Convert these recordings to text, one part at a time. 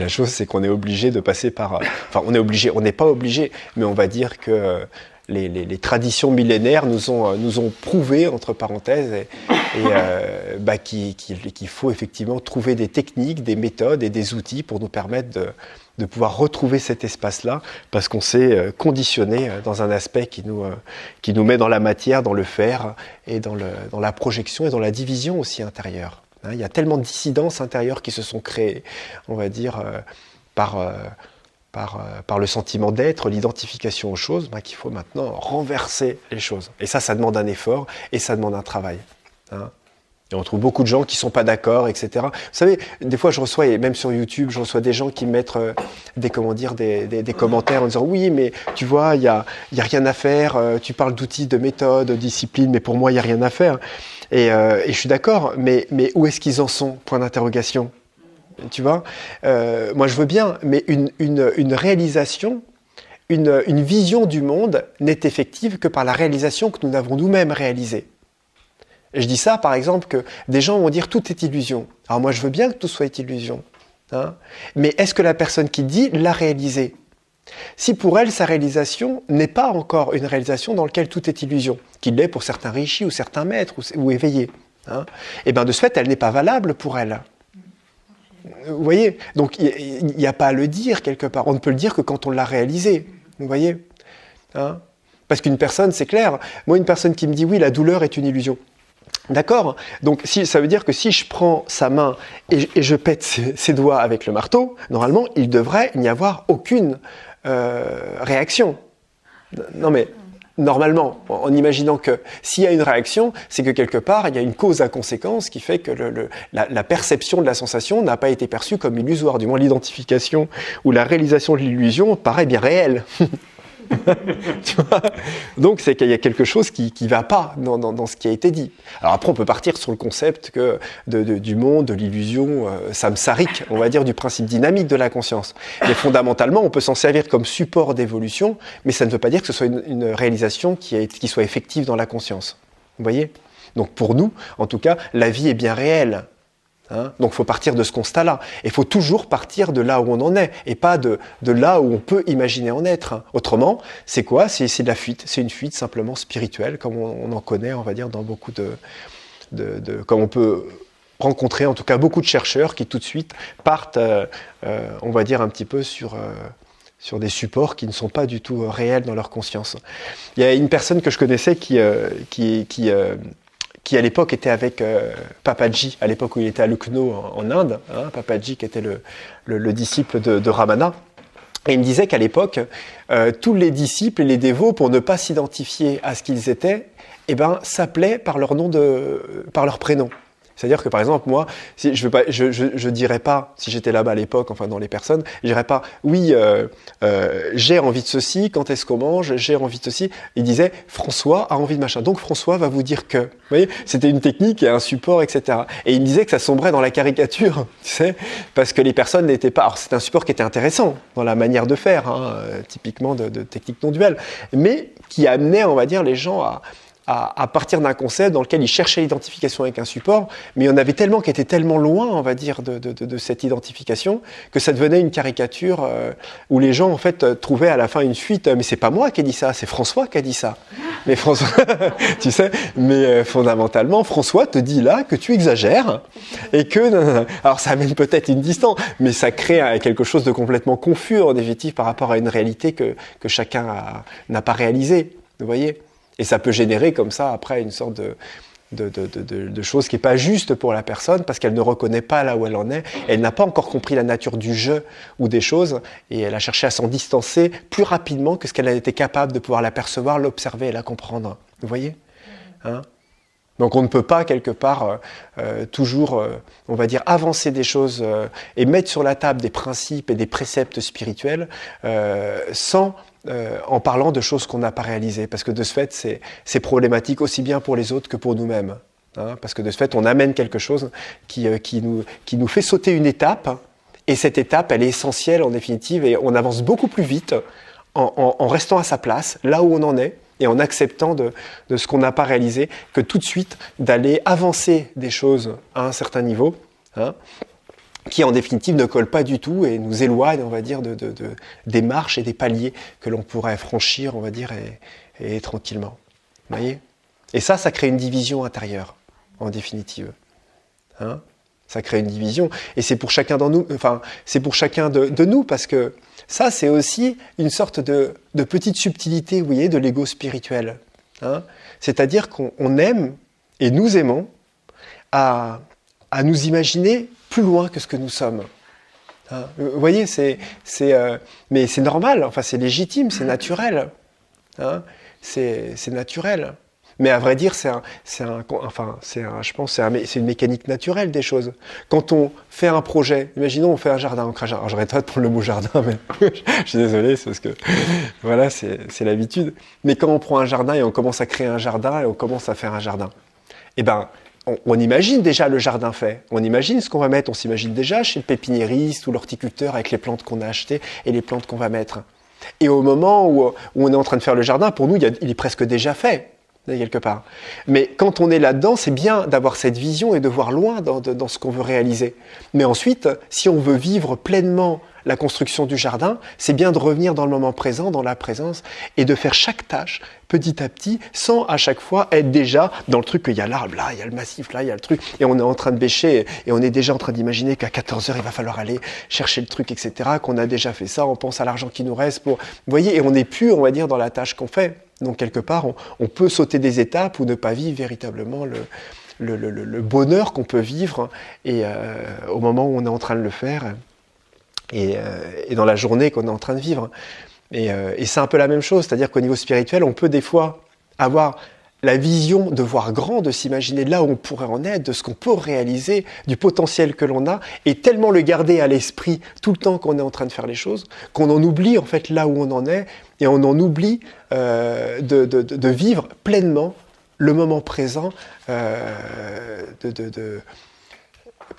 chose, c'est qu'on est obligé de passer par... Enfin, on n'est pas obligé, mais on va dire que les traditions millénaires nous ont prouvé, entre parenthèses, qu'il faut effectivement trouver des techniques, des méthodes et des outils pour nous permettre de pouvoir retrouver cet espace-là, parce qu'on s'est conditionné dans un aspect qui nous met dans la matière, dans le faire, et dans la projection et dans la division aussi intérieure. Il y a tellement de dissidences intérieures qui se sont créées, on va dire, par le sentiment d'être, l'identification aux choses, qu'il faut maintenant renverser les choses. Et ça demande un effort et ça demande un travail. Et on trouve beaucoup de gens qui ne sont pas d'accord, etc. Vous savez, des fois je reçois, et même sur YouTube, je reçois des gens qui mettent des commentaires en disant « Oui, mais tu vois, il y a rien à faire, tu parles d'outils, de méthodes, de disciplines, mais pour moi, il n'y a rien à faire. » Et je suis d'accord, mais où est-ce qu'ils en sont ? Point d'interrogation. Tu vois, moi je veux bien, mais une réalisation, une vision du monde n'est effective que par la réalisation que nous avons nous-mêmes réalisée. Et je dis ça, par exemple, que des gens vont dire tout est illusion. Alors moi je veux bien que tout soit illusion, mais est-ce que la personne qui dit l'a réalisé ? Si pour elle, sa réalisation n'est pas encore une réalisation dans laquelle tout est illusion, qu'il l'est pour certains rishis ou certains maîtres ou éveillés, et bien de ce fait, elle n'est pas valable pour elle. Vous voyez ? Donc il n'y a pas à le dire quelque part. On ne peut le dire que quand on l'a réalisé. Vous voyez ? Parce qu'une personne, c'est clair. Moi, une personne qui me dit oui, la douleur est une illusion. D'accord ? Donc ça veut dire que si je prends sa main et je pète ses doigts avec le marteau, normalement, il devrait n'y avoir aucune réaction. Non mais, normalement, en imaginant que s'il y a une réaction, c'est que quelque part, il y a une cause à conséquence qui fait que la perception de la sensation n'a pas été perçue comme illusoire. Du moins, l'identification ou la réalisation de l'illusion paraît bien réelle. Tu vois ? Donc c'est qu'il y a quelque chose qui va pas dans ce qui a été dit. Alors après on peut partir sur le concept du monde, de l'illusion, samsarique, on va dire du principe dynamique de la conscience. Mais fondamentalement on peut s'en servir comme support d'évolution, mais ça ne veut pas dire que ce soit une réalisation qui soit effective dans la conscience. Vous voyez ? Donc pour nous, en tout cas, la vie est bien réelle. Donc il faut partir de ce constat-là. Et il faut toujours partir de là où on en est, et pas de là où on peut imaginer en être. Autrement, c'est quoi ? C'est de la fuite. C'est une fuite simplement spirituelle, comme on en connaît, on va dire, dans beaucoup comme on peut rencontrer, en tout cas, beaucoup de chercheurs qui tout de suite partent, on va dire, un petit peu sur des supports qui ne sont pas du tout réels dans leur conscience. Il y a une personne que je connaissais qui à l'époque était avec Papaji, à l'époque où il était à Lucknow en Inde, Papaji qui était le disciple de Ramana. Et il me disait qu'à l'époque, tous les disciples et les dévots, pour ne pas s'identifier à ce qu'ils étaient, s'appelaient par leur prénom. C'est-à-dire que par exemple, moi, si je dirais pas, si j'étais là-bas à l'époque, enfin dans les personnes, je dirais pas, oui, j'ai envie de ceci, quand est-ce qu'on mange, j'ai envie de ceci. Il disait, François a envie de machin. Donc François va vous dire que. Vous voyez, c'était une technique et un support, etc. Et il me disait que ça sombrait dans la caricature, tu sais, parce que les personnes n'étaient pas. Alors c'est un support qui était intéressant dans la manière de faire, typiquement de technique non duelle, mais qui amenait, on va dire, les gens à partir d'un concept dans lequel ils cherchaient l'identification avec un support, mais il y en avait tellement qui étaient tellement loin, on va dire, de cette identification, que ça devenait une caricature où les gens, en fait, trouvaient à la fin une fuite. Mais c'est pas moi qui ai dit ça, c'est François qui a dit ça. Mais François, tu sais, mais fondamentalement, François te dit là que tu exagères et que, alors ça amène peut-être une distance, mais ça crée quelque chose de complètement confus en définitive par rapport à une réalité que chacun n'a pas réalisée. Vous voyez ? Et ça peut générer comme ça, après, une sorte de chose qui n'est pas juste pour la personne, parce qu'elle ne reconnaît pas là où elle en est, elle n'a pas encore compris la nature du jeu ou des choses, et elle a cherché à s'en distancer plus rapidement que ce qu'elle a été capable de pouvoir l'apercevoir, l'observer et la comprendre. Vous voyez ? Donc on ne peut pas, quelque part, toujours, on va dire, avancer des choses et mettre sur la table des principes et des préceptes spirituels sans... en parlant de choses qu'on n'a pas réalisées, parce que de ce fait, c'est problématique aussi bien pour les autres que pour nous-mêmes. Parce que de ce fait, on amène quelque chose qui nous fait sauter une étape, et cette étape, elle est essentielle en définitive, et on avance beaucoup plus vite en restant à sa place, là où on en est, et en acceptant de ce qu'on n'a pas réalisé, que tout de suite d'aller avancer des choses à un certain niveau, qui en définitive ne collent pas du tout et nous éloignent, on va dire, des marches et des paliers que l'on pourrait franchir, on va dire, et tranquillement. Vous voyez ? Et ça crée une division intérieure, en définitive. Hein ? Ça crée une division, et c'est pour chacun d'entre nous, enfin, c'est pour chacun de nous, parce que ça, c'est aussi une sorte de petite subtilité, vous voyez, de l'ego spirituel. Hein ? C'est-à-dire qu'on aime, et nous aimons, à nous imaginer plus loin que ce que nous sommes. Hein ? Vous voyez, mais c'est normal, enfin, c'est légitime, c'est naturel. Hein ? C'est naturel. Mais à vrai dire, c'est une mécanique naturelle des choses. Quand on fait un projet, imaginons on fait un jardin, alors j'arrête pas de prendre le mot jardin, mais je suis désolé, c'est parce que voilà, c'est l'habitude. Mais quand on prend un jardin et on commence à créer un jardin et on commence à faire un jardin, eh ben, on imagine déjà le jardin fait. On imagine ce qu'on va mettre. On s'imagine déjà chez le pépiniériste ou l'horticulteur avec les plantes qu'on a achetées et les plantes qu'on va mettre. Et au moment où on est en train de faire le jardin, pour nous, il est presque déjà fait. Quelque part. Mais quand on est là-dedans, c'est bien d'avoir cette vision et de voir loin dans ce qu'on veut réaliser. Mais ensuite, si on veut vivre pleinement la construction du jardin, c'est bien de revenir dans le moment présent, dans la présence, et de faire chaque tâche petit à petit, sans à chaque fois être déjà dans le truc qu'il y a l'arbre, là, il y a le massif, là, il y a le truc, et on est en train de bêcher, et on est déjà en train d'imaginer qu'à 14h, il va falloir aller chercher le truc, etc., qu'on a déjà fait ça, on pense à l'argent qui nous reste pour... Vous voyez, et on n'est plus, on va dire, dans la tâche qu'on fait. Donc, quelque part, on peut sauter des étapes ou ne pas vivre véritablement le bonheur qu'on peut vivre et, au moment où on est en train de le faire et dans la journée qu'on est en train de vivre. Et c'est un peu la même chose, c'est-à-dire qu'au niveau spirituel, on peut des fois avoir la vision de voir grand, de s'imaginer là où on pourrait en être, de ce qu'on peut réaliser, du potentiel que l'on a, et tellement le garder à l'esprit tout le temps qu'on est en train de faire les choses, qu'on en oublie en fait là où on en est, et on en oublie de vivre pleinement le moment présent,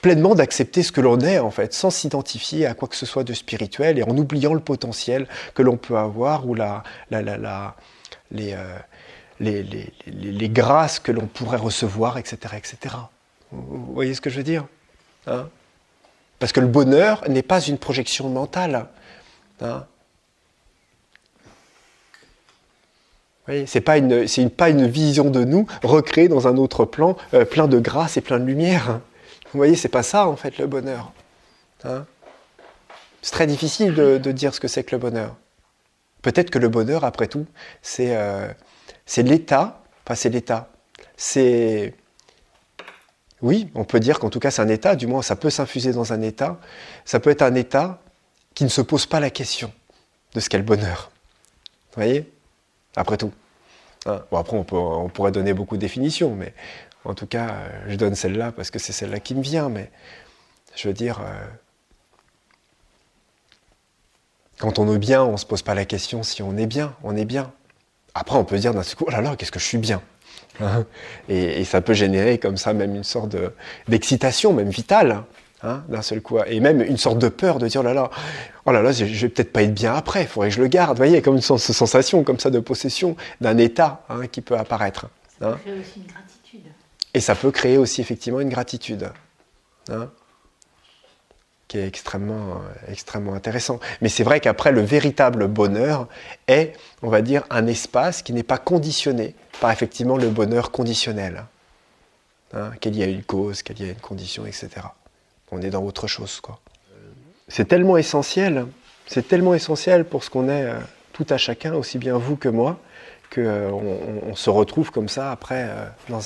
pleinement d'accepter ce que l'on est en fait, sans s'identifier à quoi que ce soit de spirituel, et en oubliant le potentiel que l'on peut avoir, ou les grâces que l'on pourrait recevoir, etc., etc. Vous voyez ce que je veux dire ? Hein ? Parce que le bonheur n'est pas une projection mentale. Hein ? Vous voyez, c'est pas une vision de nous recréée dans un autre plan, plein de grâce et plein de lumière. Vous voyez, c'est pas ça en fait le bonheur. Hein ? C'est très difficile de dire ce que c'est que le bonheur. Peut-être que le bonheur, après tout, c'est l'état, enfin c'est l'état, c'est... Oui, on peut dire qu'en tout cas c'est un état, du moins ça peut s'infuser dans un état, ça peut être un état qui ne se pose pas la question de ce qu'est le bonheur. Vous voyez ? Après tout. Hein ? Bon, après on pourrait donner beaucoup de définitions, mais en tout cas je donne celle-là parce que c'est celle-là qui me vient, mais je veux dire... Quand on est bien, on ne se pose pas la question si on est bien, on est bien. Après, on peut dire d'un seul coup, oh là là, qu'est-ce que je suis bien. Hein, et ça peut générer comme ça même une sorte d'excitation, même vitale, hein, d'un seul coup. Et même une sorte de peur de dire, oh là là, je vais peut-être pas être bien après, il faudrait que je le garde. Vous voyez, comme une sensation comme ça de possession d'un état, hein, qui peut apparaître. Ça peut créer aussi une gratitude. Et ça peut créer aussi effectivement une gratitude. Hein, qui est extrêmement intéressant. Mais c'est vrai qu'après, le véritable bonheur est, on va dire, un espace qui n'est pas conditionné par effectivement le bonheur conditionnel. Hein, qu'il y a une cause, qu'il y a une condition, etc. On est dans autre chose, quoi. C'est tellement essentiel pour ce qu'on est tout à chacun, aussi bien vous que moi, qu'on se retrouve comme ça après dans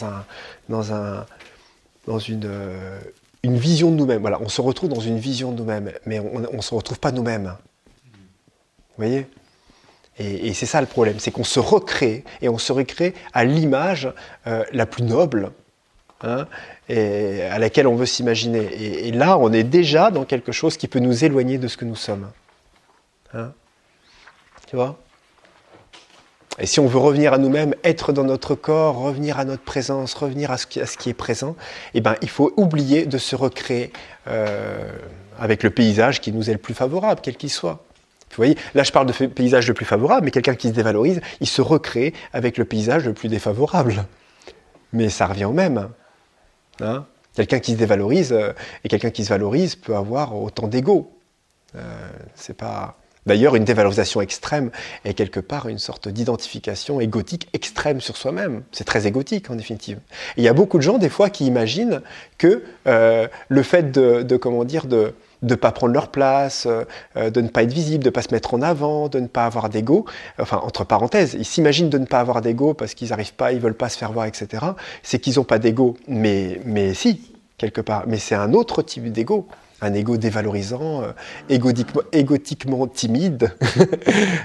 une vision de nous-mêmes. Voilà, on se retrouve dans une vision de nous-mêmes, mais on ne se retrouve pas nous-mêmes. Vous voyez ? Et c'est ça le problème, c'est qu'on se recrée, et on se recrée à l'image la plus noble, hein, et à laquelle on veut s'imaginer. Et là, on est déjà dans quelque chose qui peut nous éloigner de ce que nous sommes. Hein ? Tu vois ? Et si on veut revenir à nous-mêmes, être dans notre corps, revenir à notre présence, revenir à ce qui est présent, eh ben, il faut oublier de se recréer avec le paysage qui nous est le plus favorable, quel qu'il soit. Vous voyez, là je parle de paysage le plus favorable, mais quelqu'un qui se dévalorise, il se recrée avec le paysage le plus défavorable. Mais ça revient au même. Hein ? Quelqu'un qui se dévalorise et quelqu'un qui se valorise peut avoir autant d'ego. C'est pas... D'ailleurs, une dévalorisation extrême est quelque part une sorte d'identification égotique extrême sur soi-même. C'est très égotique en définitive. Et il y a beaucoup de gens des fois qui imaginent que le fait de ne pas prendre leur place, de ne pas être visible, de ne pas se mettre en avant, de ne pas avoir d'ego, enfin entre parenthèses, ils s'imaginent de ne pas avoir d'ego parce qu'ils n'arrivent pas, ils ne veulent pas se faire voir, etc. C'est qu'ils n'ont pas d'ego, mais si, quelque part. Mais c'est un autre type d'ego. Un ego dévalorisant, égotiquement timide,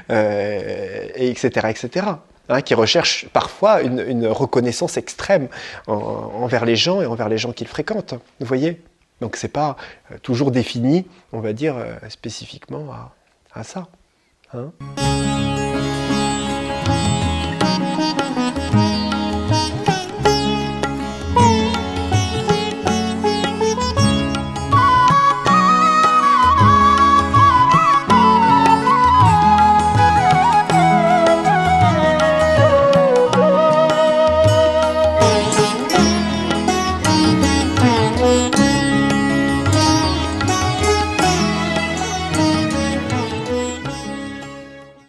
etc., etc. Hein, qui recherche parfois une reconnaissance extrême envers les gens et envers les gens qu'ils fréquentent. Vous voyez ? Donc c'est pas toujours défini, on va dire, spécifiquement à ça. Hein ?